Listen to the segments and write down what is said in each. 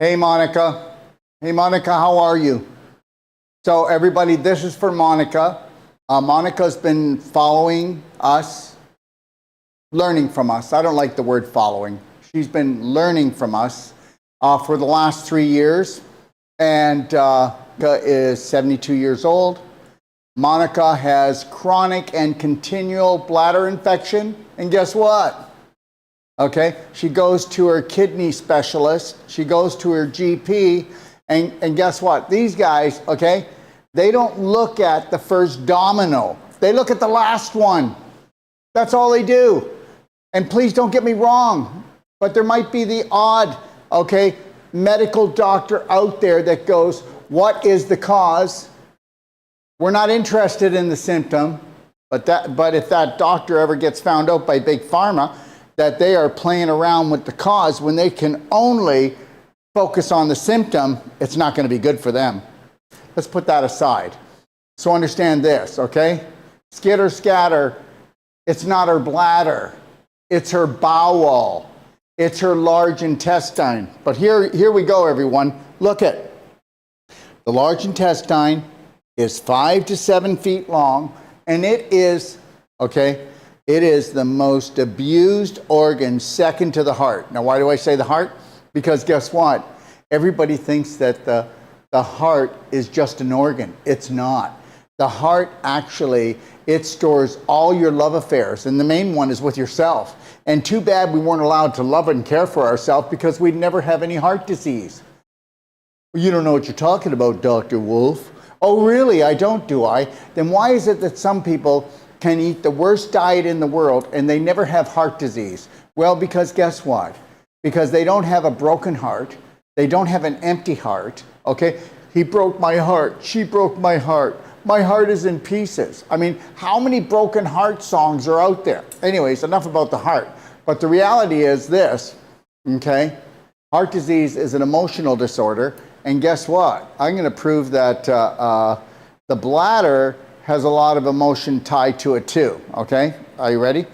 Hey, Monica. Hey, Monica, how are you? So, everybody, this is for Monica. Monica's been following us, learning from us. I don't like the word following. She's been learning from us for the last 3 years, and Monica is 72 years old. Monica has chronic and continual bladder infection, and guess what? Okay, she goes to her kidney specialist, she goes to her GP, and guess what? These guys, okay, they don't look at the first domino. They look at the last one. That's all they do. And please don't get me wrong, but there might be the odd, okay, medical doctor out there that goes, what is the cause? We're not interested in the symptom, but if that doctor ever gets found out by Big Pharma, that they are playing around with the cause when they can only focus on the symptom, it's not going to be good for them. Let's put that aside. So understand this, okay? Skitter scatter, it's not her bladder, it's her bowel, it's her large intestine. But here we go, everyone. Look at the large intestine is 5 to 7 feet long, and it is, okay, it is the most abused organ second to the heart. Now, why do I say the heart? Because guess what? Everybody thinks that the heart is just an organ. It's not. The heart actually, it stores all your love affairs, and the main one is with yourself. And too bad we weren't allowed to love and care for ourselves because we'd never have any heart disease. You don't know what you're talking about, Dr. Wolf. Oh, really? I don't, do I? Then why is it that some people can eat the worst diet in the world and they never have heart disease? Well, because guess what? Because they don't have a broken heart. They don't have an empty heart, okay? He broke my heart. She broke my heart. My heart is in pieces. I mean, how many broken heart songs are out there? Anyways, enough about the heart. But the reality is this, okay? Heart disease is an emotional disorder. And guess what? I'm going to prove that the bladder has a lot of emotion tied to it too, okay? Are you ready?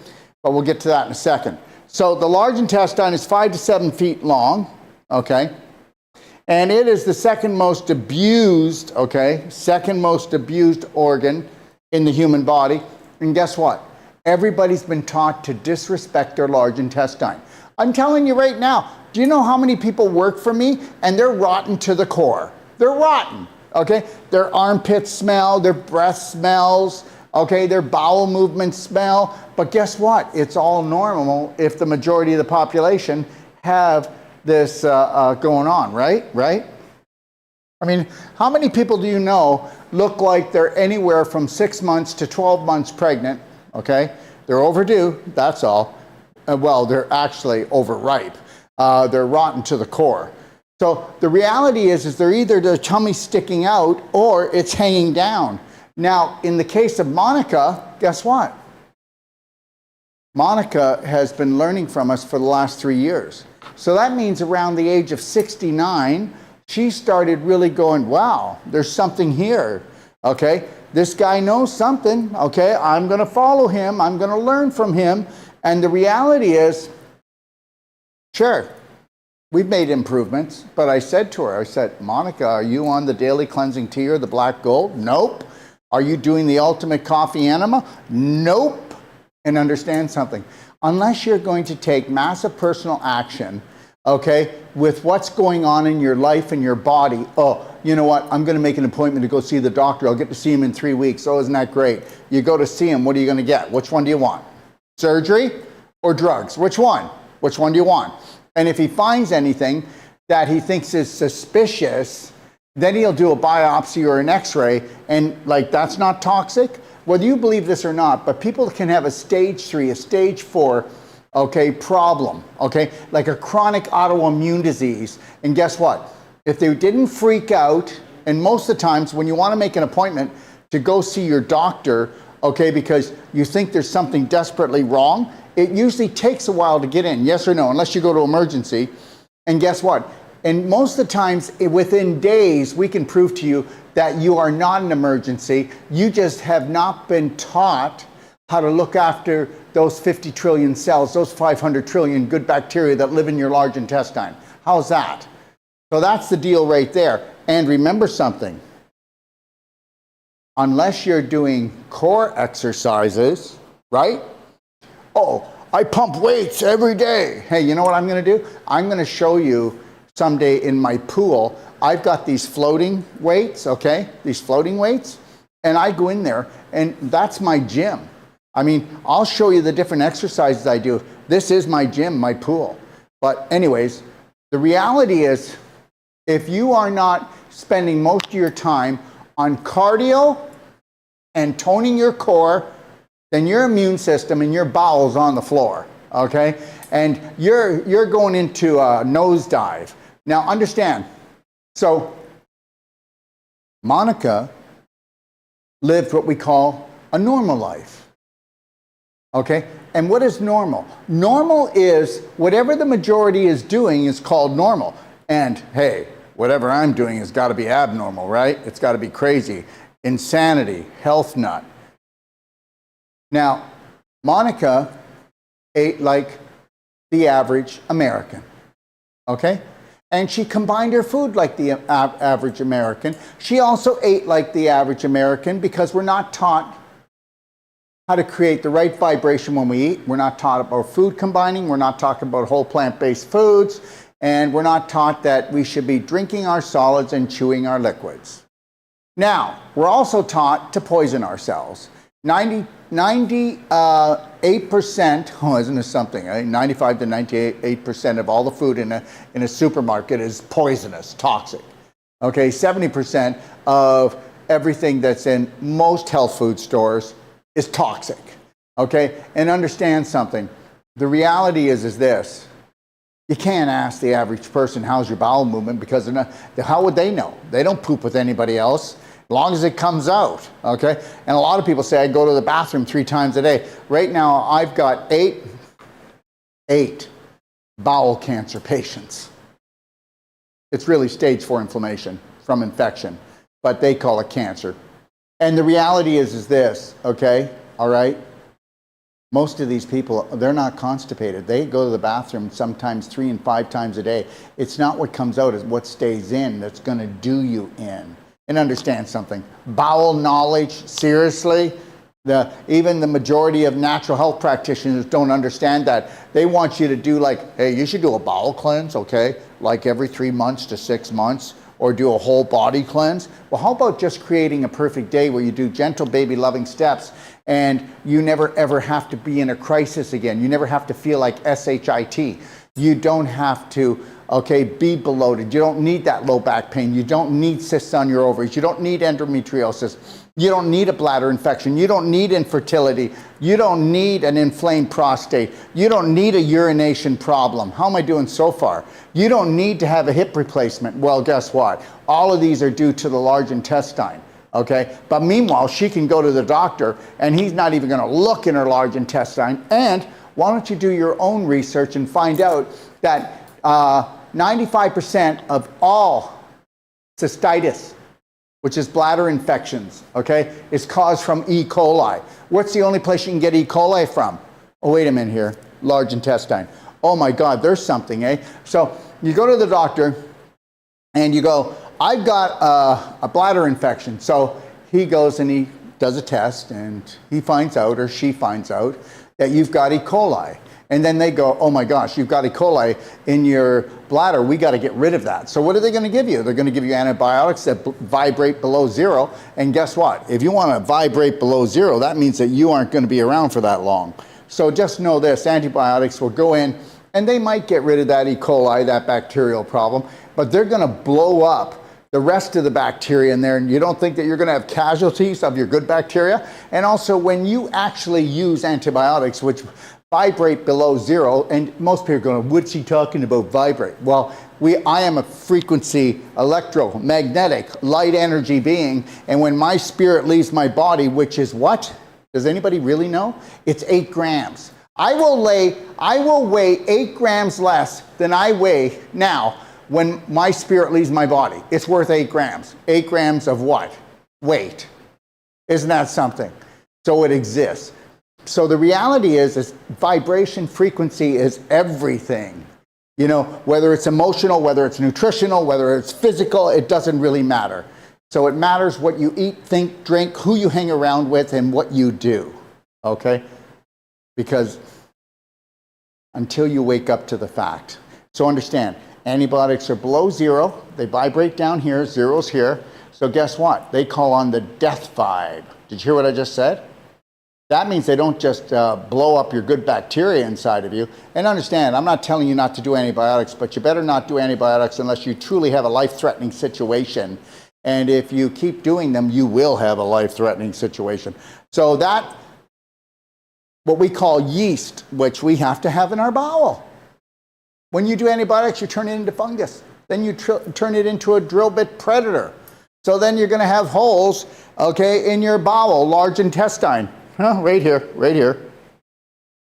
But we'll get to that in a second. So the large intestine is 5 to 7 feet long, okay? And it is the second most abused, okay? Second most abused organ in the human body. And guess what? Everybody's been taught to disrespect their large intestine. I'm telling you right now, do you know how many people work for me? And they're rotten to the core. They're rotten. Okay, their armpits smell, their breath smells, okay, their bowel movements smell. But guess what? It's all normal if the majority of the population have this going on, right? Right? I mean, how many people do you know look like they're anywhere from 6 months to 12 months pregnant? Okay, they're overdue, that's all. Well, they're actually overripe. They're rotten to the core. So the reality is they're either their tummy sticking out or it's hanging down. Now, in the case of Monica, guess what? Monica has been learning from us for the last 3 years. So that means around the age of 69, she started really going, wow, there's something here, okay? This guy knows something, okay? I'm going to follow him. I'm going to learn from him. And the reality is, sure, we've made improvements, but I said to her, I said, Monica, are you on the daily cleansing tea or the black gold? Nope. Are you doing the ultimate coffee enema? Nope. And understand something. Unless you're going to take massive personal action, okay, with what's going on in your life and your body, oh, you know what, I'm going to make an appointment to go see the doctor. I'll get to see him in 3 weeks. Oh, isn't that great? You go to see him, what are you going to get? Which one do you want? Surgery or drugs? Which one? Which one do you want? And if he finds anything that he thinks is suspicious, then he'll do a biopsy or an x-ray, and like, that's not toxic? Whether you believe this or not, but people can have a stage 3, a stage 4, okay, problem, okay? Like a chronic autoimmune disease. And guess what? If they didn't freak out, and most of the times when you want to make an appointment to go see your doctor, okay, because you think there's something desperately wrong, it usually takes a while to get in, yes or no, unless you go to emergency. And guess what? And most of the times, within days, we can prove to you that you are not an emergency. You just have not been taught how to look after those 50 trillion cells, those 500 trillion good bacteria that live in your large intestine. How's that? So that's the deal right there. And remember something. Unless you're doing core exercises, right? Oh, I pump weights every day. Hey, you know what I'm going to do? I'm going to show you someday in my pool. I've got these floating weights, okay? These floating weights. And I go in there, and that's my gym. I mean, I'll show you the different exercises I do. This is my gym, my pool. But anyways, the reality is, if you are not spending most of your time on cardio and toning your core, then your immune system and your bowels on the floor, okay? And you're going into a nosedive. Now understand, so Monica lived what we call a normal life, okay? And what is normal? Normal is whatever the majority is doing is called normal. And hey, whatever I'm doing has got to be abnormal, right? It's got to be crazy. Insanity, health nut. Now, Monica ate like the average American, okay? And she combined her food like the average American. She also ate like the average American because we're not taught how to create the right vibration when we eat. We're not taught about food combining. We're not talking about whole plant-based foods. And we're not taught that we should be drinking our solids and chewing our liquids. Now, we're also taught to poison ourselves. 98%, oh, isn't this something? 95 to 98% of all the food in a supermarket is poisonous, toxic. Okay, 70% of everything that's in most health food stores is toxic. Okay, and understand something. The reality is this. You can't ask the average person, how's your bowel movement? Because how would they know? They don't poop with anybody else. As long as it comes out, okay? And a lot of people say, I go to the bathroom 3 times a day. Right now, I've got eight bowel cancer patients. It's really stage 4 inflammation from infection, but they call it cancer. And the reality is this, okay? All right? Most of these people, they're not constipated. They go to the bathroom sometimes 3 and 5 times a day. It's not what comes out, it's what stays in that's going to do you in. And understand something. Bowel knowledge, seriously, even the majority of natural health practitioners don't understand that. They want you to do like, hey, you should do a bowel cleanse, okay? Like every 3 months to 6 months, or do a whole body cleanse. Well, how about just creating a perfect day where you do gentle baby loving steps and you never ever have to be in a crisis again. You never have to feel like SHIT. You don't have to, okay, be bloated. You don't need that low back pain. You don't need cysts on your ovaries. You don't need endometriosis. You don't need a bladder infection. You don't need infertility. You don't need an inflamed prostate. You don't need a urination problem. How am I doing so far? You don't need to have a hip replacement. Well, guess what? All of these are due to the large intestine. Okay, but meanwhile, she can go to the doctor and he's not even going to look in her large intestine. And why don't you do your own research and find out that 95% of all cystitis, which is bladder infections, okay, is caused from E. coli. What's the only place you can get E. coli from? Oh, wait a minute here, large intestine. Oh my God, there's something, eh? So you go to the doctor and you go, I've got a bladder infection. So he goes and he does a test and he finds out, or she finds out, that you've got E. coli. And then they go, oh my gosh, you've got E. coli in your bladder. We got to get rid of that. So what are they going to give you? They're going to give you antibiotics that vibrate below 0. And guess what? If you want to vibrate below 0, that means that you aren't going to be around for that long. So just know this, antibiotics will go in and they might get rid of that E. coli, that bacterial problem, but they're going to blow up the rest of the bacteria in there, and you don't think that you're going to have casualties of your good bacteria. And also, when you actually use antibiotics, which vibrate below 0, and most people are going, what's he talking about, vibrate? Well, I am a frequency, electromagnetic, light energy being, and when my spirit leaves my body, which is what? Does anybody really know? It's 8 grams. I will weigh 8 grams less than I weigh now when my spirit leaves my body. It's worth 8 grams. 8 grams of what? Weight. Isn't that something? So it exists. So the reality is vibration frequency is everything. You know, whether it's emotional, whether it's nutritional, whether it's physical, it doesn't really matter. So it matters what you eat, think, drink, who you hang around with, and what you do, okay? Because until you wake up to the fact. So understand, antibiotics are below zero. They vibrate down here, zero's here. So guess what? They call on the death vibe. Did you hear what I just said? That means they don't just blow up your good bacteria inside of you. And understand, I'm not telling you not to do antibiotics, but you better not do antibiotics unless you truly have a life-threatening situation. And if you keep doing them, you will have a life-threatening situation. So that, what we call yeast, which we have to have in our bowel. When you do antibiotics, you turn it into fungus. Then you turn it into a drill bit predator. So then you're going to have holes, okay, in your bowel, large intestine. Right here, right here.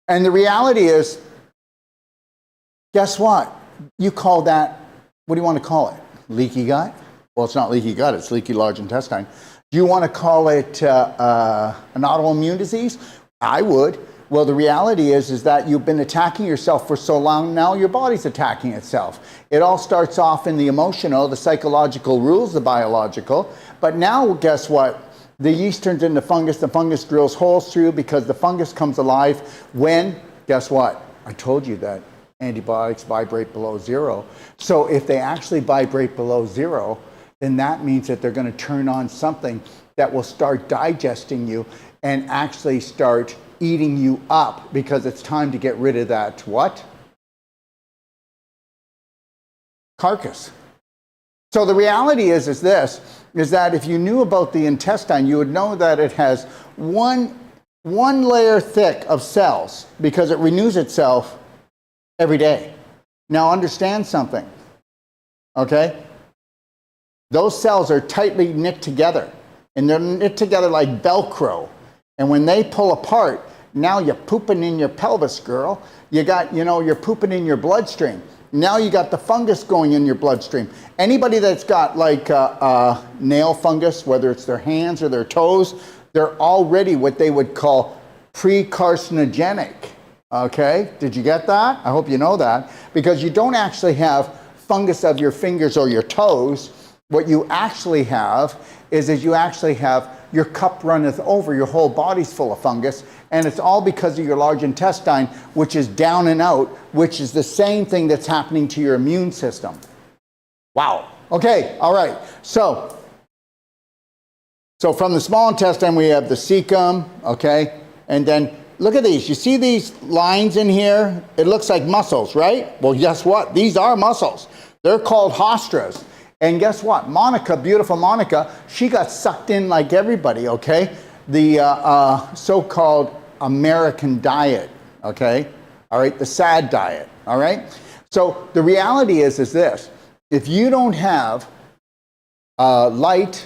And the reality is, guess what? You call that, what do you want to call it? Leaky gut? Well, it's not leaky gut, it's leaky large intestine. Do you want to call it an autoimmune disease? I would. Well, the reality is that you've been attacking yourself for so long, now your body's attacking itself. It all starts off in the emotional, the psychological rules the biological, but now guess what? The yeast turns into fungus, the fungus drills holes through because the fungus comes alive when, guess what? I told you that antibiotics vibrate below zero. So if they actually vibrate below zero, then that means that they're going to turn on something that will start digesting you and actually start eating you up because it's time to get rid of that what? Carcass. So the reality is this, is that if you knew about the intestine, you would know that it has one layer thick of cells because it renews itself every day. Now understand something, okay? Those cells are tightly knit together, and they're knit together like Velcro. And when they pull apart, now you're pooping in your pelvis, girl. You got, you're pooping in your bloodstream. Now you got the fungus going in your bloodstream. Anybody that's got like nail fungus, whether it's their hands or their toes, they're already what they would call pre-carcinogenic. Okay, did you get that? I hope you know that. Because you don't actually have fungus of your fingers or your toes. What you actually have is you actually have your cup runneth over, your whole body's full of fungus, and it's all because of your large intestine, which is down and out, which is the same thing that's happening to your immune system. Wow. Okay, all right. So from the small intestine, we have the cecum, okay? And then look at these. You see these lines in here? It looks like muscles, right? Well, guess what? These are muscles. They're called hostras. And guess what? Monica, beautiful Monica, she got sucked in like everybody, okay? The so-called American diet, okay? All right, the SAD diet, all right? So the reality is this. If you don't have light,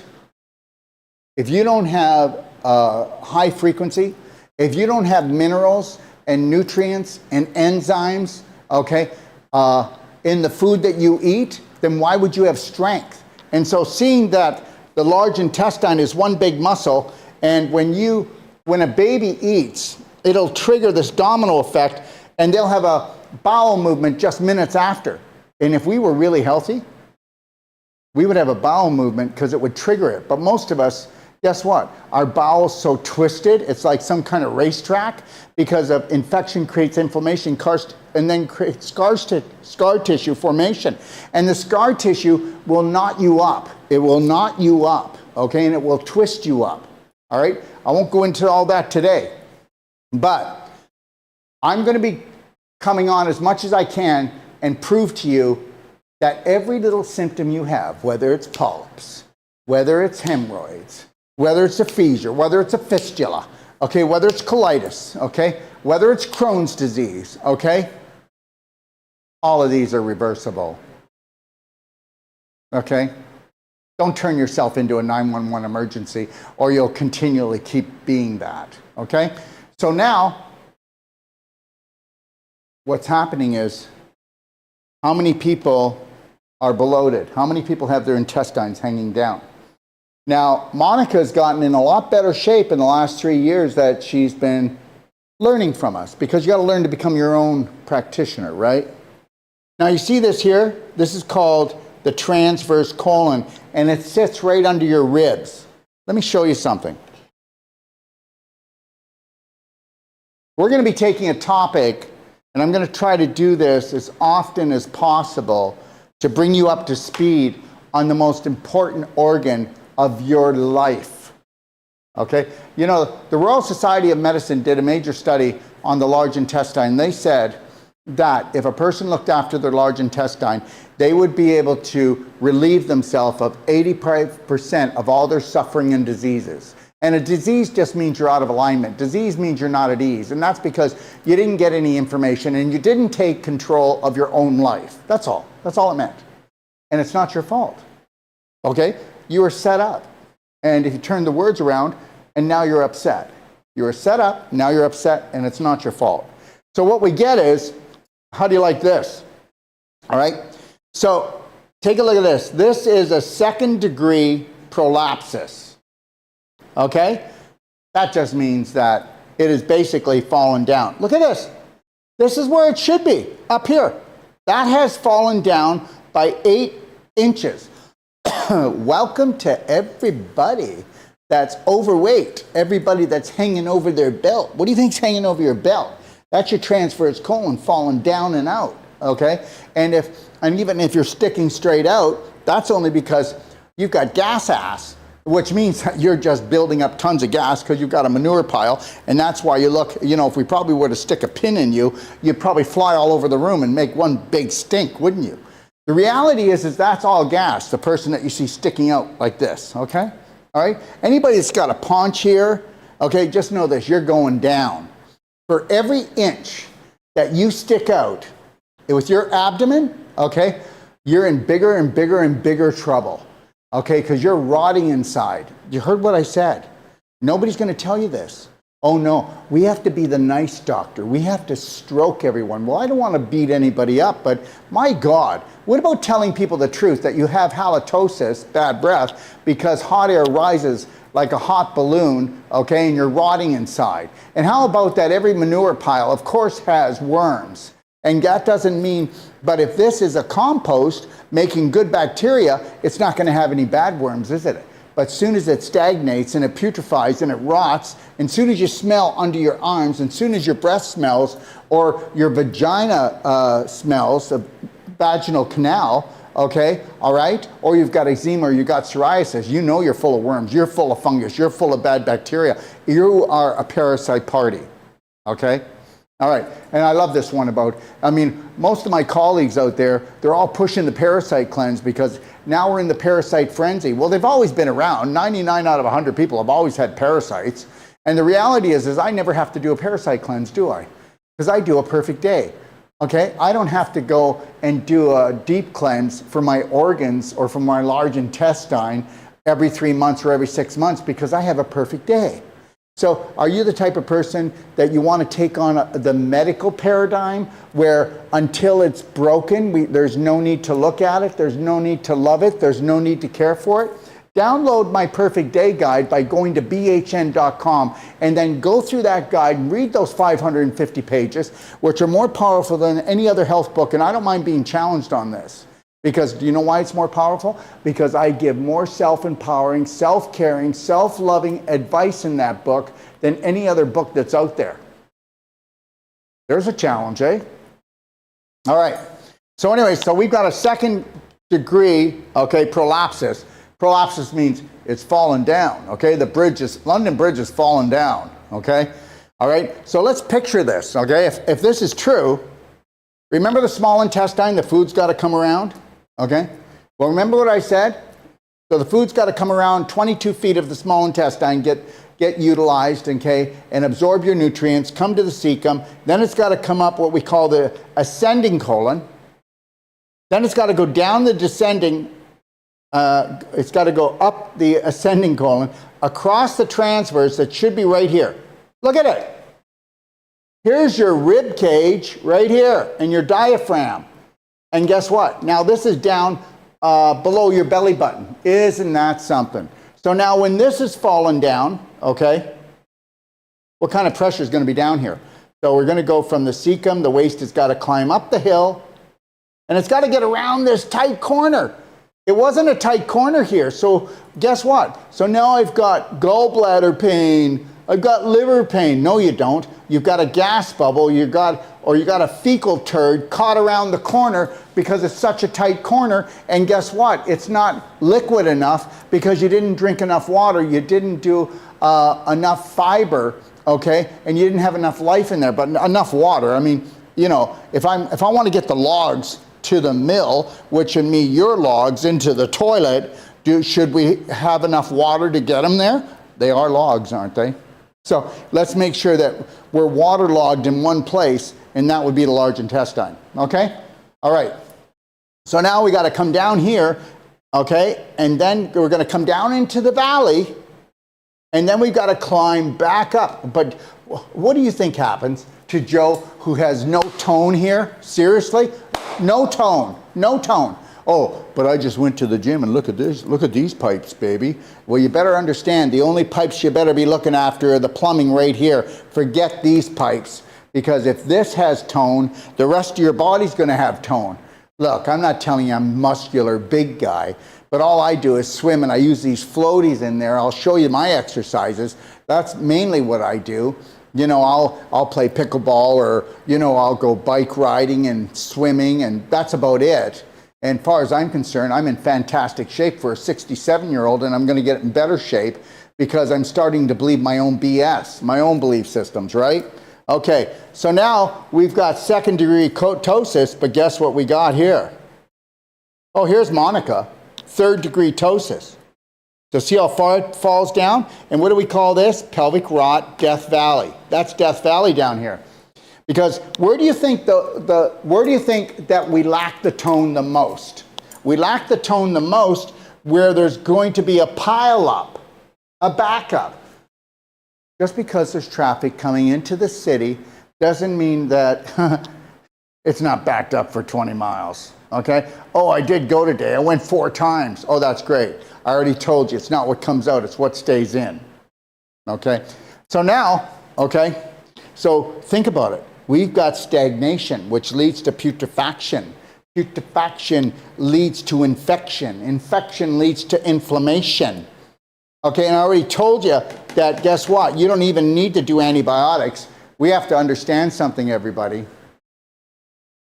if you don't have high frequency, if you don't have minerals and nutrients and enzymes, okay, in the food that you eat, then why would you have strength? And so seeing that the large intestine is one big muscle, and when a baby eats, it'll trigger this domino effect, and they'll have a bowel movement just minutes after. And if we were really healthy, we would have a bowel movement because it would trigger it. But most of us, guess what? Our bowel's so twisted, it's like some kind of racetrack because of infection creates inflammation and then creates scar tissue formation. And the scar tissue will knot you up. It will knot you up, okay? And it will twist you up, all right? I won't go into all that today, but I'm going to be coming on as much as I can and prove to you that every little symptom you have, whether it's polyps, whether it's hemorrhoids, whether it's a fissure, whether it's a fistula, okay, whether it's colitis, okay, whether it's Crohn's disease, okay, all of these are reversible, okay? Don't turn yourself into a 911 emergency or you'll continually keep being that, okay? So now, what's happening is, how many people are bloated? How many people have their intestines hanging down? Now, Monica's gotten in a lot better shape in the last 3 years that she's been learning from us, because you got to learn to become your own practitioner, right? Now you see this here? This is called the transverse colon, and it sits right under your ribs. Let me show you something. We're going to be taking a topic, and I'm going to try to do this as often as possible to bring you up to speed on the most important organ of your life. Okay? You know, the Royal Society of Medicine did a major study on the large intestine. They said that if a person looked after their large intestine, they would be able to relieve themselves of 85% of all their suffering and diseases. And a disease just means you're out of alignment. Disease means you're not at ease. And that's because you didn't get any information and you didn't take control of your own life. That's all. That's all it meant. And it's not your fault. Okay? You were set up. And if you turn the words around, and now you're upset. You were set up, now you're upset, and it's not your fault. So what we get is, how do you like this? All right? So take a look at this. This is a second-degree prolapsus. Okay? That just means that it is basically fallen down. Look at this. This is where it should be, up here. That has fallen down by 8 inches. Welcome to everybody that's overweight, everybody that's hanging over their belt. What do you think's hanging over your belt? That's your transverse colon falling down and out, okay? And even if you're sticking straight out, that's only because you've got gas ass, which means you're just building up tons of gas because you've got a manure pile, and that's why you look, you know, if we probably were to stick a pin in you, you'd probably fly all over the room and make one big stink, wouldn't you? The reality is that's all gas, the person that you see sticking out like this, okay? All right? Anybody that's got a paunch here, okay, just know this, you're going down. For every inch that you stick out with your abdomen, okay, you're in bigger and bigger and bigger trouble, okay, because you're rotting inside. You heard what I said. Nobody's going to tell you this. Oh no, we have to be the nice doctor. We have to stroke everyone. Well, I don't want to beat anybody up, but my God, what about telling people the truth that you have halitosis, bad breath, because hot air rises like a hot balloon, okay, and you're rotting inside? And how about that every manure pile, of course, has worms? And that doesn't mean, but if this is a compost making good bacteria, it's not going to have any bad worms, is it? But as soon as it stagnates and it putrefies and it rots, and as soon as you smell under your arms, and as soon as your breath smells or your vagina smells, a vaginal canal, okay, all right, or you've got eczema or you've got psoriasis, you know you're full of worms, you're full of fungus, you're full of bad bacteria. You are a parasite party, okay? All right, and I love this one about, I mean, most of my colleagues out there, they're all pushing the parasite cleanse because now we're in the parasite frenzy. Well, they've always been around. 99 out of 100 people have always had parasites. And the reality is I never have to do a parasite cleanse, do I? Because I do a perfect day, okay? I don't have to go and do a deep cleanse for my organs or for my large intestine every 3 months or every 6 months because I have a perfect day. So are you the type of person that you want to take on the medical paradigm where until it's broken, there's no need to look at it, there's no need to love it, there's no need to care for it? Download my Perfect Day Guide by going to bhn.com and then go through that guide and read those 550 pages, which are more powerful than any other health book. And I don't mind being challenged on this. Because do you know why it's more powerful? Because I give more self-empowering, self-caring, self-loving advice in that book than any other book that's out there. There's a challenge, eh? All right. So anyway, so we've got a second degree, okay, prolapsus. Prolapsus means it's fallen down, okay? London Bridge is fallen down, okay? All right. So let's picture this, okay? If this is true, remember the small intestine, the food's got to come around? Okay? Well, remember what I said? So the food's got to come around 22 feet of the small intestine, get utilized, okay, and absorb your nutrients, come to the cecum. Then it's got to come up what we call the ascending colon. Then it's got to go down the descending, it's got to go up the ascending colon, across the transverse that should be right here. Look at it. Here's your rib cage right here and your diaphragm. And guess what? Now this is down below your belly button. Isn't that something? So now when this is fallen down, okay, what kind of pressure is going to be down here? So we're going to go from the cecum, the waist has got to climb up the hill, And it's got to get around this tight corner. It wasn't a tight corner here. So guess what? So now I've got gallbladder pain. I've got liver pain. No, you don't. You've got a gas bubble. You got a fecal turd caught around the corner because it's such a tight corner. And guess what? It's not liquid enough because you didn't drink enough water. You didn't do enough fiber, okay? And you didn't have enough life in there, but enough water. I mean, you know, if I want to get the logs to the mill, which would mean your logs into the toilet, should we have enough water to get them there? They are logs, aren't they? So let's make sure that we're waterlogged in one place, and that would be the large intestine, okay? All right, so now we got to come down here, okay? And then we're going to come down into the valley, and then we've got to climb back up. But what do you think happens to Joe who has no tone here? Seriously? No tone, no tone. Oh, but I just went to the gym and look at this. Look at these pipes, baby. Well, you better understand the only pipes you better be looking after are the plumbing right here. Forget these pipes, because if this has tone, the rest of your body's going to have tone. Look, I'm not telling you I'm muscular big guy, but all I do is swim, and I use these floaties in there. I'll show you my exercises. That's mainly what I do. You know, I'll play pickleball, or, you know, I'll go bike riding and swimming, and that's about it. And as far as I'm concerned, I'm in fantastic shape for a 67-year-old, and I'm going to get in better shape because I'm starting to believe my own BS, my own belief systems, right? Okay, so now we've got second-degree ptosis, but guess what we got here? Oh, here's Monica, third-degree ptosis. So see how far it falls down? And what do we call this? Pelvic rot, Death Valley. That's Death Valley down here. Because where do you think where do you think that we lack the tone the most? We lack the tone the most where there's going to be a pile up, a backup. Just because there's traffic coming into the city doesn't mean that it's not backed up for 20 miles. Okay? Oh, I did go today. I went 4 times. Oh, that's great. I already told you, it's not what comes out, it's what stays in. Okay? So now, okay, so think about it. We've got stagnation, which leads to putrefaction. Putrefaction leads to infection. Infection leads to inflammation. Okay, and I already told you that, guess what? You don't even need to do antibiotics. We have to understand something, everybody.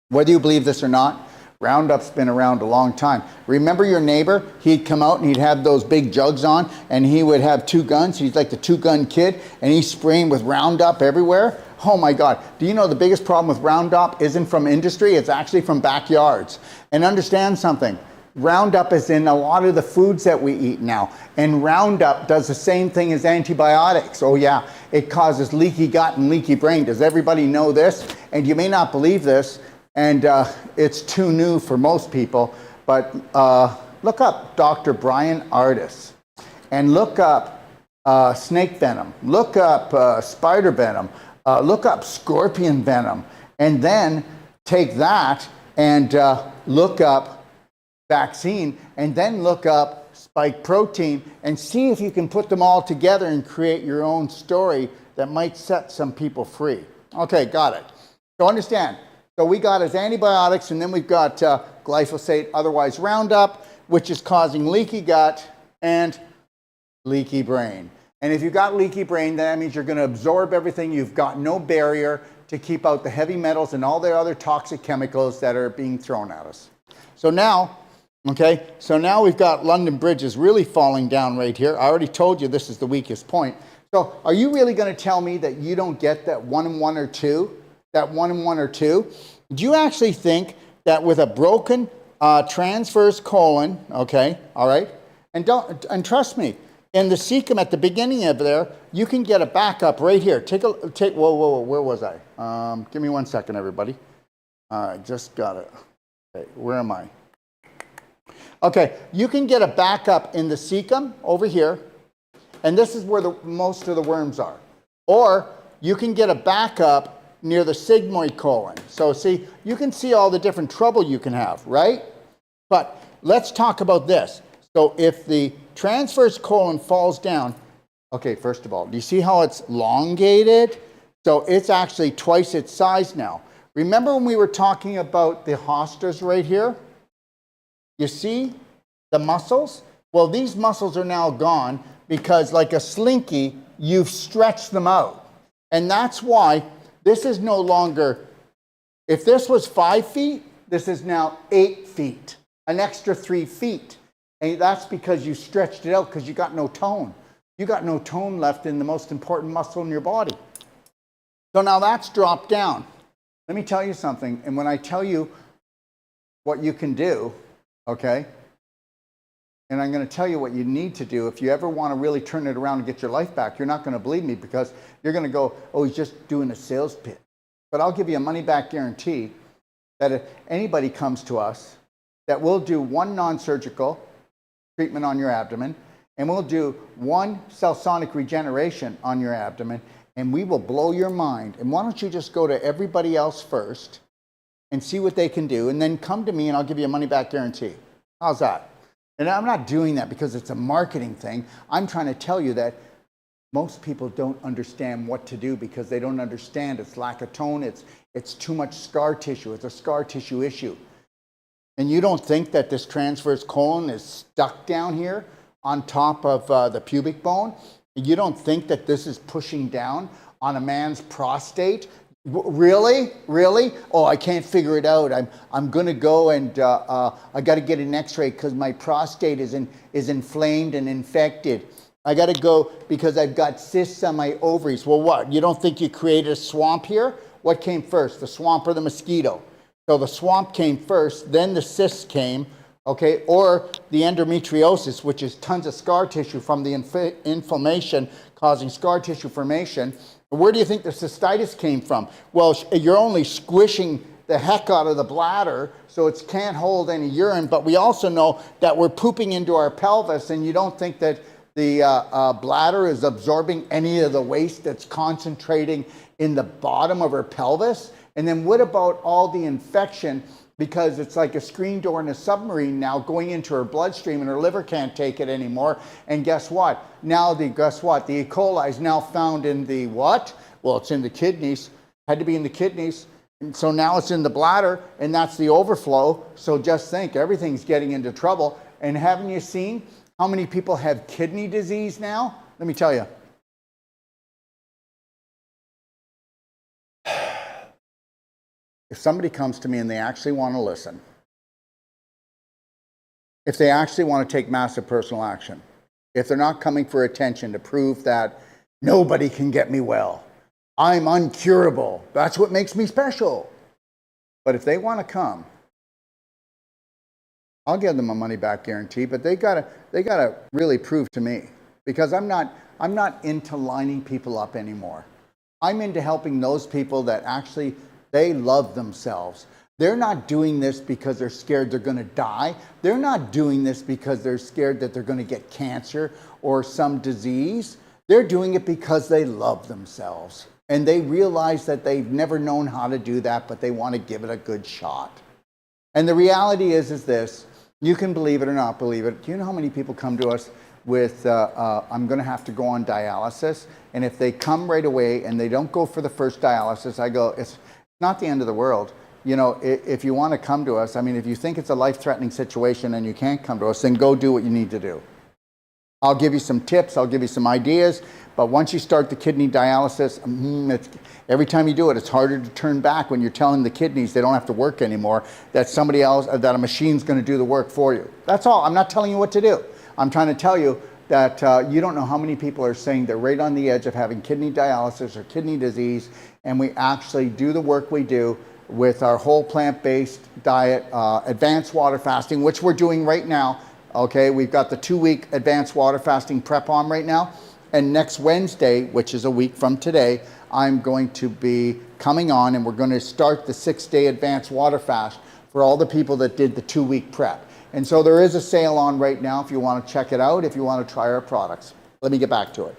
Whether you believe this or not, Roundup's been around a long time. Remember your neighbor? He'd come out and he'd have those big jugs on, and he would have 2 guns. He's like the 2-gun kid, and he's spraying with Roundup everywhere. Oh my God. Do you know the biggest problem with Roundup isn't from industry? It's actually from backyards. And understand something. Roundup is in a lot of the foods that we eat now. And Roundup does the same thing as antibiotics. Oh yeah, it causes leaky gut and leaky brain. Does everybody know this? And you may not believe this, and it's too new for most people, but look up Dr. Brian Ardis, and look up snake venom, look up spider venom, look up scorpion venom, and then take that and look up vaccine, and then look up spike protein, and see if you can put them all together and create your own story that might set some people free. Okay, got it. So understand. So we got as antibiotics, and then we've got glyphosate, otherwise Roundup, which is causing leaky gut and leaky brain. And if you've got leaky brain, that means you're going to absorb everything. You've got no barrier to keep out the heavy metals and all the other toxic chemicals that are being thrown at us. So now, okay, so now we've got London Bridge is really falling down right here. I already told you this is the weakest point. So are you really going to tell me that you don't get that 1 and 1 or 2? That 1 and 1 or 2? Do you actually think that with a broken transverse colon, okay, all right, and trust me, in the cecum at the beginning of there, you can get a backup right here. Whoa, where was I? Give me 1 second, everybody. I just got it. Okay, where am I? Okay, you can get a backup in the cecum over here, and this is where most of the worms are. Or you can get a backup near the sigmoid colon. So see, you can see all the different trouble you can have, right? But let's talk about this. So if the transverse colon falls down, okay, first of all, do you see how it's elongated? So it's actually twice its size now. Remember when we were talking about the hostas right here? You see the muscles? Well, these muscles are now gone because, like a slinky, you've stretched them out. And that's why this is no longer, if this was 5 feet, this is now 8 feet, an extra 3 feet. And that's because you stretched it out because you got no tone. You got no tone left in the most important muscle in your body. So now that's dropped down. Let me tell you something. And when I tell you what you can do, okay, and I'm going to tell you what you need to do if you ever want to really turn it around and get your life back, you're not going to believe me because you're going to go, oh, he's just doing a sales pitch. But I'll give you a money-back guarantee that if anybody comes to us, that we'll do one non-surgical treatment on your abdomen, and we'll do one cell sonic regeneration on your abdomen, and we will blow your mind. And why don't you just go to everybody else first and see what they can do, and then come to me and I'll give you a money-back guarantee. How's that? And I'm not doing that because it's a marketing thing. I'm trying to tell you that most people don't understand what to do because they don't understand it's lack of tone, it's too much scar tissue, it's a scar tissue issue. And you don't think that this transverse colon is stuck down here on top of the pubic bone? You don't think that this is pushing down on a man's prostate? Really? Really? Oh, I can't figure it out. I'm going to go and I got to get an x-ray because my prostate is inflamed and infected. I got to go because I've got cysts on my ovaries. Well, what? You don't think you created a swamp here? What came first, the swamp or the mosquito? So the swamp came first, then the cysts came, okay, or the endometriosis, which is tons of scar tissue from the inflammation causing scar tissue formation. Where do you think the cystitis came from? Well, you're only squishing the heck out of the bladder, so it can't hold any urine, but we also know that we're pooping into our pelvis, and you don't think that the bladder is absorbing any of the waste that's concentrating in the bottom of her pelvis? And then what about all the infection? Because it's like a screen door in a submarine now going into her bloodstream and her liver can't take it anymore. And guess what? Now the E. coli is now found in the what? Well, it's in the kidneys. Had to be in the kidneys. And so now it's in the bladder, and that's the overflow. So just think, everything's getting into trouble. And haven't you seen how many people have kidney disease now? Let me tell you. If somebody comes to me and they actually want to listen, if they actually want to take massive personal action, if they're not coming for attention to prove that nobody can get me well, I'm uncurable, that's what makes me special. But if they want to come, I'll give them a money-back guarantee, but they gotta really prove to me, because I'm not into lining people up anymore. I'm into helping those people that actually they love themselves. They're not doing this because they're scared they're going to die. They're not doing this because they're scared that they're going to get cancer or some disease. They're doing it because they love themselves. And they realize that they've never known how to do that, but they want to give it a good shot. And the reality is this, you can believe it or not believe it. Do you know how many people come to us with, I'm going to have to go on dialysis? And if they come right away and they don't go for the first dialysis, I go, it's not the end of the world. You know, if you want to come to us, I mean, if you think it's a life-threatening situation and you can't come to us, then go do what you need to do. I'll give you some tips, I'll give you some ideas, but once you start the kidney dialysis, every time you do it, it's harder to turn back when you're telling the kidneys they don't have to work anymore, that somebody else, that a machine's going to do the work for you. That's all. I'm not telling you what to do. I'm trying to tell you that you don't know how many people are saying they're right on the edge of having kidney dialysis or kidney disease, and we actually do the work we do with our whole plant-based diet, advanced water fasting, which we're doing right now. Okay, we've got the 2-week advanced water fasting prep on right now, and next Wednesday, which is a week from today, I'm going to be coming on and we're going to start the 6-day advanced water fast for all the people that did the 2-week prep. And so there is a sale on right now if you want to check it out, if you want to try our products. Let me get back to it.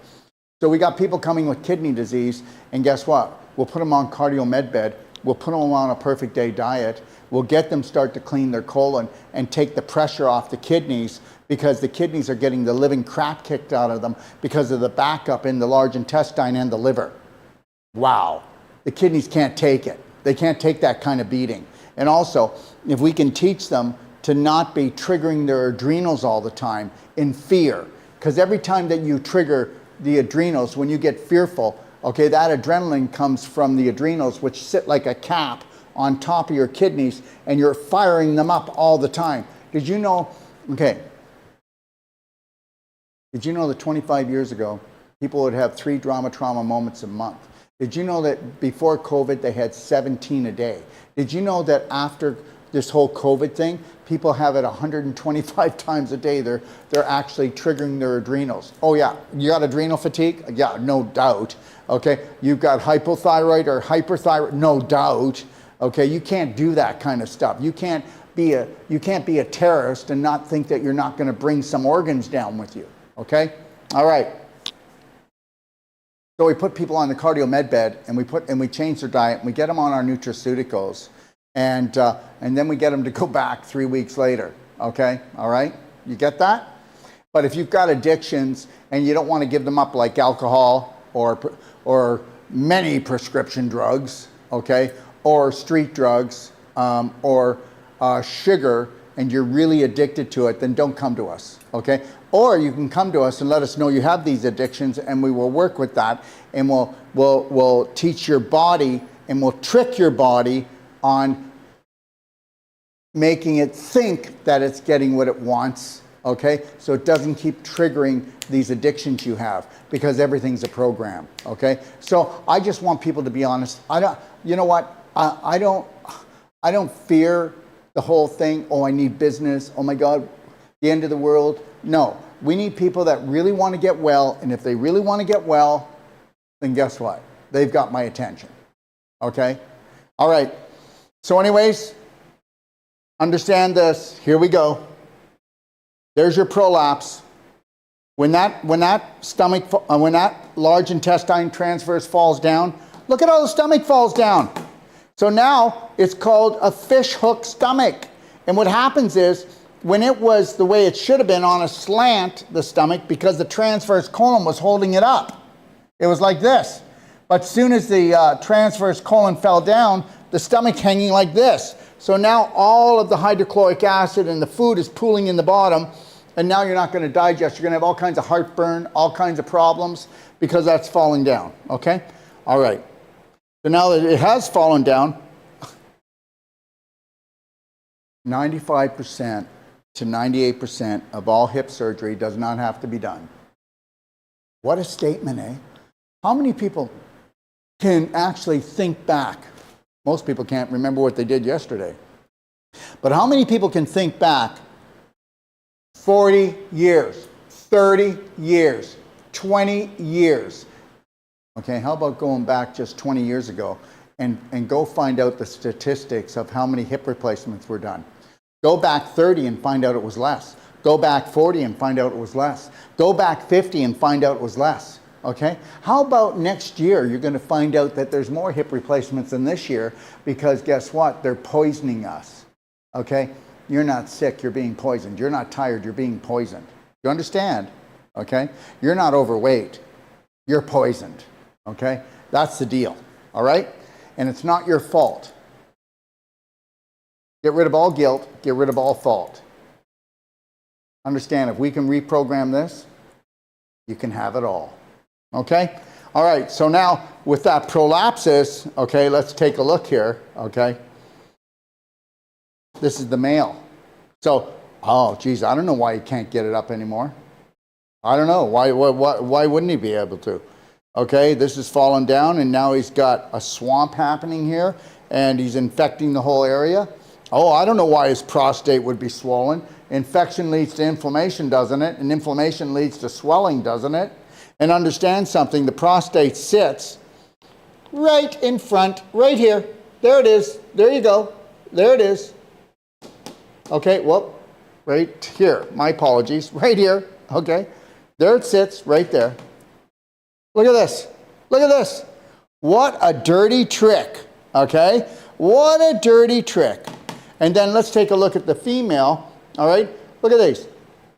So we got people coming with kidney disease, and guess what? We'll put them on cardio med bed. We'll put them on a perfect day diet. We'll get them start to clean their colon and take the pressure off the kidneys, because the kidneys are getting the living crap kicked out of them because of the backup in the large intestine and the liver. Wow. The kidneys can't take it. They can't take that kind of beating. And also, if we can teach them to not be triggering their adrenals all the time in fear, because every time that you trigger the adrenals, when you get fearful, okay, that adrenaline comes from the adrenals, which sit like a cap on top of your kidneys, and you're firing them up all the time. Did you know, okay, did you know that 25 years ago, people would have 3 trauma moments a month? Did you know that before COVID, they had 17 a day? Did you know that after this whole COVID thing, people have it 125 times a day. They're actually triggering their adrenals. Oh yeah, you got adrenal fatigue? Yeah, no doubt. Okay, you've got hypothyroid or hyperthyroid? No doubt. Okay, you can't do that kind of stuff. You can't be a terrorist and not think that you're not going to bring some organs down with you. Okay, all right. So we put people on the cardio med bed, and we change their diet, and we get them on our nutraceuticals, and then we get them to go back 3 weeks later. Okay, all right, you get that? But if you've got addictions and you don't want to give them up, like alcohol or many prescription drugs, okay, or street drugs, or sugar, and you're really addicted to it, then don't come to us, okay? Or you can come to us and let us know you have these addictions, and we will work with that, and we'll teach your body, and we'll trick your body on making it think that it's getting what it wants, okay? So it doesn't keep triggering these addictions you have, because everything's a program, okay? So I just want people to be honest. You know what? I don't fear the whole thing. Oh, I need business. Oh my God, the end of the world. No, we need people that really want to get well, and if they really want to get well, then guess what? They've got my attention, okay? All right, so anyways, understand this. Here we go. There's your prolapse. When that large intestine transverse falls down, look at how the stomach falls down. So now it's called a fish hook stomach. And what happens is, when it was the way it should have been on a slant, the stomach, because the transverse colon was holding it up, it was like this. But as soon as the transverse colon fell down, the stomach hanging like this. So now all of the hydrochloric acid and the food is pooling in the bottom, and now you're not going to digest. You're going to have all kinds of heartburn, all kinds of problems, because that's falling down, okay? All right. So now that it has fallen down, 95% to 98% of all hip surgery does not have to be done. What a statement, eh? How many people can actually think back? Most people can't remember what they did yesterday. But how many people can think back 40 years, 30 years, 20 years? Okay, how about going back just 20 years ago and go find out the statistics of how many hip replacements were done? Go back 30 and find out it was less. Go back 40 and find out it was less. Go back 50 and find out it was less. Okay? How about next year you're going to find out that there's more hip replacements than this year, because guess what? They're poisoning us. Okay? You're not sick, you're being poisoned. You're not tired, you're being poisoned. You understand? Okay? You're not overweight, you're poisoned. Okay? That's the deal. All right? And it's not your fault. Get rid of all guilt, get rid of all fault. Understand, if we can reprogram this, you can have it all. Okay? All right, so now with that prolapsus, okay, let's take a look here, okay? This is the male. So, oh, geez, I don't know why he can't get it up anymore. I don't know. Why wouldn't he be able to? Okay, this is fallen down, and now he's got a swamp happening here, and he's infecting the whole area. Oh, I don't know why his prostate would be swollen. Infection leads to inflammation, doesn't it? And inflammation leads to swelling, doesn't it? And understand something, the prostate sits right in front, right here. There it is. There you go. There it is. Okay, well, right here. My apologies. Right here. Okay. There it sits, right there. Look at this. Look at this. What a dirty trick. Okay? What a dirty trick. And then let's take a look at the female. All right? Look at these.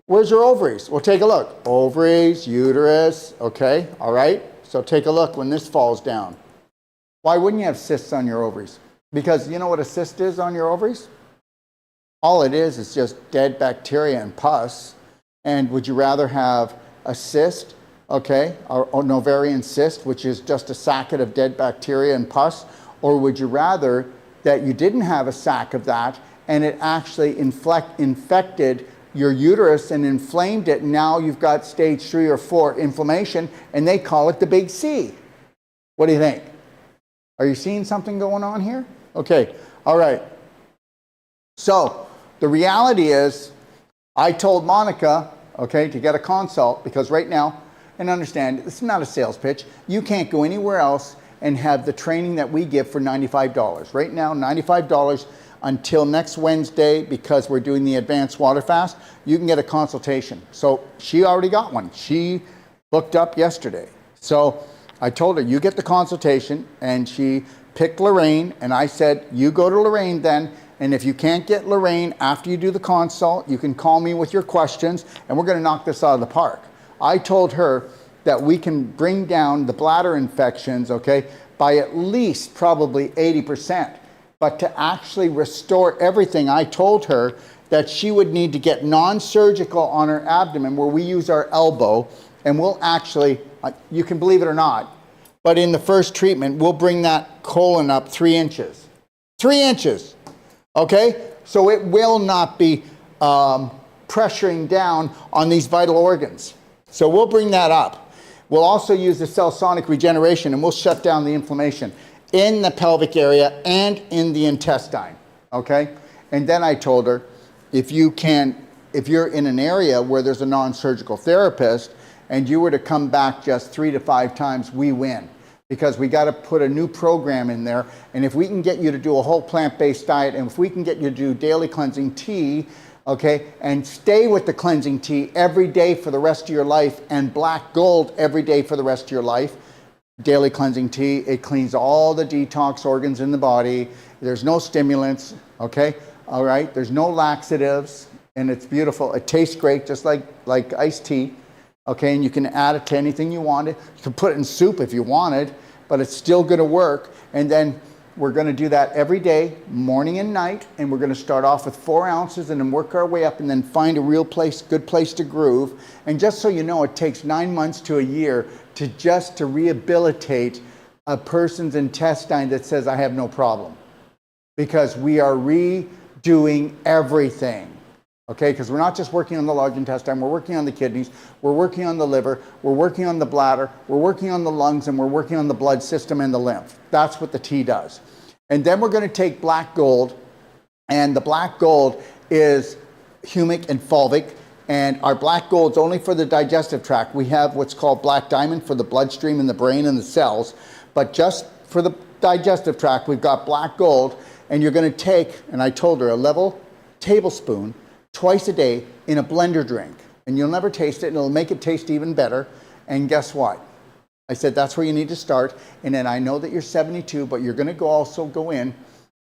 Where's her ovaries? Well, take a look. Ovaries, uterus. Okay? All right? So take a look when this falls down. Why wouldn't you have cysts on your ovaries? Because you know what a cyst is on your ovaries? All it is just dead bacteria and pus. And would you rather have a cyst, okay, or an ovarian cyst, which is just a sacket of dead bacteria and pus, or would you rather that you didn't have a sac of that and it actually infected your uterus and inflamed it, and now you've got stage 3 or 4 inflammation, and they call it the big C? What do you think? Are you seeing something going on here? Okay, all right. So the reality is, I told Monica, okay, to get a consult, because right now, and understand, this is not a sales pitch, you can't go anywhere else and have the training that we give for $95. Right now, $95 until next Wednesday, because we're doing the advanced water fast, you can get a consultation. So she already got one. She booked up yesterday. So I told her, you get the consultation, and she picked Lorraine, and I said, you go to Lorraine then, and if you can't get Lorraine after you do the consult, you can call me with your questions, and we're gonna knock this out of the park. I told her that we can bring down the bladder infections, okay, by at least probably 80%. But to actually restore everything, I told her that she would need to get non-surgical on her abdomen, where we use our elbow, and we'll actually, you can believe it or not, but in the first treatment, we'll bring that colon up 3 inches. 3 inches, okay? So it will not be pressuring down on these vital organs. So we'll bring that up. We'll also use the cell sonic regeneration, and we'll shut down the inflammation in the pelvic area and in the intestine, okay? And then I told her, if you're in an area where there's a non-surgical therapist and you were to come back just 3 to 5 times, we win. Because we got to put a new program in there, and if we can get you to do a whole plant-based diet, and if we can get you to do daily cleansing tea, okay, and stay with the cleansing tea every day for the rest of your life, and black gold every day for the rest of your life, daily cleansing tea, it cleans all the detox organs in the body. There's no stimulants, okay? All right, there's no laxatives, and it's beautiful. It tastes great, just like iced tea, okay? And you can add it to anything you wanted. You can put it in soup if you wanted, but it's still gonna work. And then we're gonna do that every day, morning and night, and we're gonna start off with 4 ounces and then work our way up and then find a real place, good place to groove. And just so you know, it takes 9 months to a year to rehabilitate a person's intestine that says, I have no problem. Because we are redoing everything, okay? Because we're not just working on the large intestine, we're working on the kidneys, we're working on the liver, we're working on the bladder, we're working on the lungs, and we're working on the blood system and the lymph. That's what the tea does. And then we're gonna take black gold, and the black gold is humic and fulvic, and our black gold's only for the digestive tract. We have what's called black diamond for the bloodstream and the brain and the cells, but just for the digestive tract, we've got black gold, and you're gonna take, and I told her, a level tablespoon twice a day in a blender drink, and you'll never taste it, and it'll make it taste even better. And guess what? I said, that's where you need to start. And then I know that you're 72, but you're gonna also go in,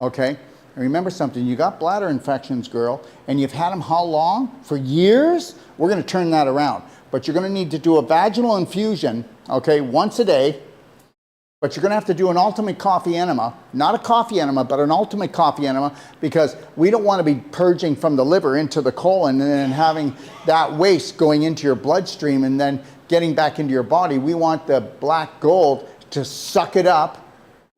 okay? And remember something, you got bladder infections, girl, and you've had them how long? For years? We're gonna turn that around. But you're gonna need to do a vaginal infusion, okay, once a day, but you're gonna have to do an ultimate coffee enema, not a coffee enema, but an ultimate coffee enema, because we don't wanna be purging from the liver into the colon and then having that waste going into your bloodstream and then getting back into your body. We want the black gold to suck it up,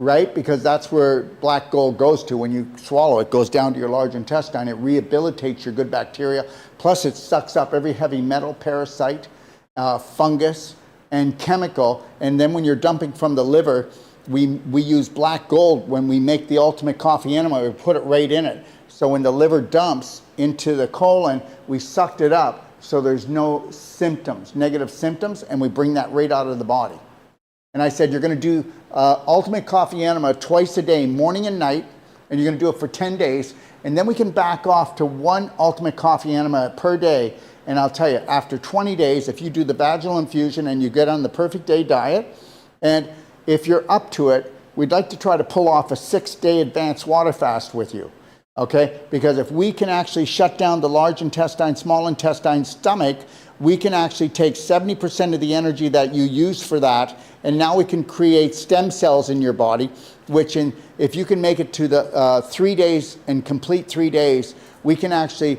right? Because that's where black gold goes to when you swallow it. It goes down to your large intestine. It rehabilitates your good bacteria. Plus it sucks up every heavy metal, parasite, fungus, and chemical. And then when you're dumping from the liver, we use black gold when we make the ultimate coffee enema. We put it right in it. So when the liver dumps into the colon, we sucked it up so there's no symptoms, negative symptoms, and we bring that right out of the body. And I said, you're gonna do ultimate coffee enema twice a day, morning and night, and you're gonna do it for 10 days, and then we can back off to 1 ultimate coffee enema per day. And I'll tell you, after 20 days, if you do the vaginal infusion and you get on the perfect day diet, and if you're up to it, we'd like to try to pull off a 6-day advanced water fast with you. Okay? Because if we can actually shut down the large intestine, small intestine, stomach, we can actually take 70% of the energy that you use for that, and now we can create stem cells in your body, which if you can make it to the 3 days and complete 3 days, we can actually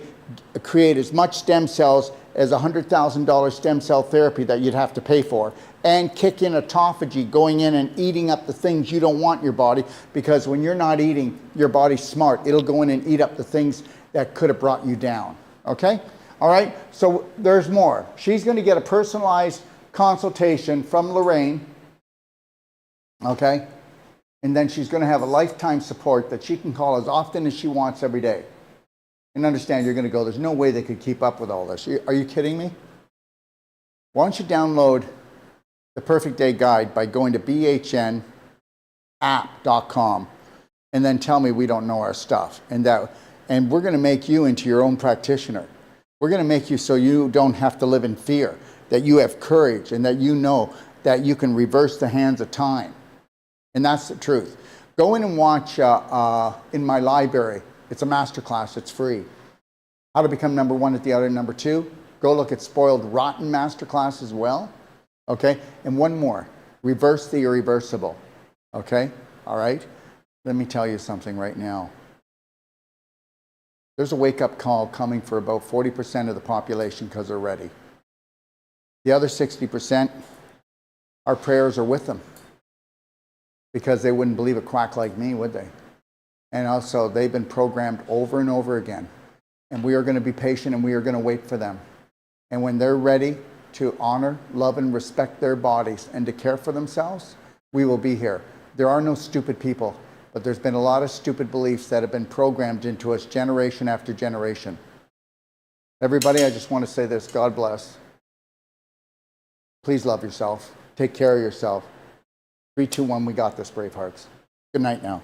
create as much stem cells as $100,000 stem cell therapy that you'd have to pay for, and kick in autophagy, going in and eating up the things you don't want in your body, because when you're not eating, your body's smart. It'll go in and eat up the things that could have brought you down, okay? All right, so there's more. She's going to get a personalized consultation from Lorraine, okay? And then she's going to have a lifetime support that she can call as often as she wants every day. And understand, you're going to go, there's no way they could keep up with all this. Are you kidding me? Why don't you download the Perfect Day Guide by going to bhnapp.com and then tell me we don't know our stuff. And we're going to make you into your own practitioner. We're going to make you so you don't have to live in fear, that you have courage, and that you know that you can reverse the hands of time. And that's the truth. Go in and watch in my library. It's a masterclass. It's free. How to become number one at the outer number two. Go look at Spoiled Rotten masterclass as well. Okay? And one more. Reverse the irreversible. Okay? All right? Let me tell you something right now. There's a wake-up call coming for about 40% of the population because they're ready. The other 60%, our prayers are with them, because they wouldn't believe a quack like me, would they? And also, they've been programmed over and over again. And we are going to be patient, and we are going to wait for them. And when they're ready to honor, love, and respect their bodies and to care for themselves, we will be here. There are no stupid people, but there's been a lot of stupid beliefs that have been programmed into us generation after generation. Everybody, I just want to say this. God bless. Please love yourself. Take care of yourself. 3, 2, 1, we got this, Bravehearts. Good night now.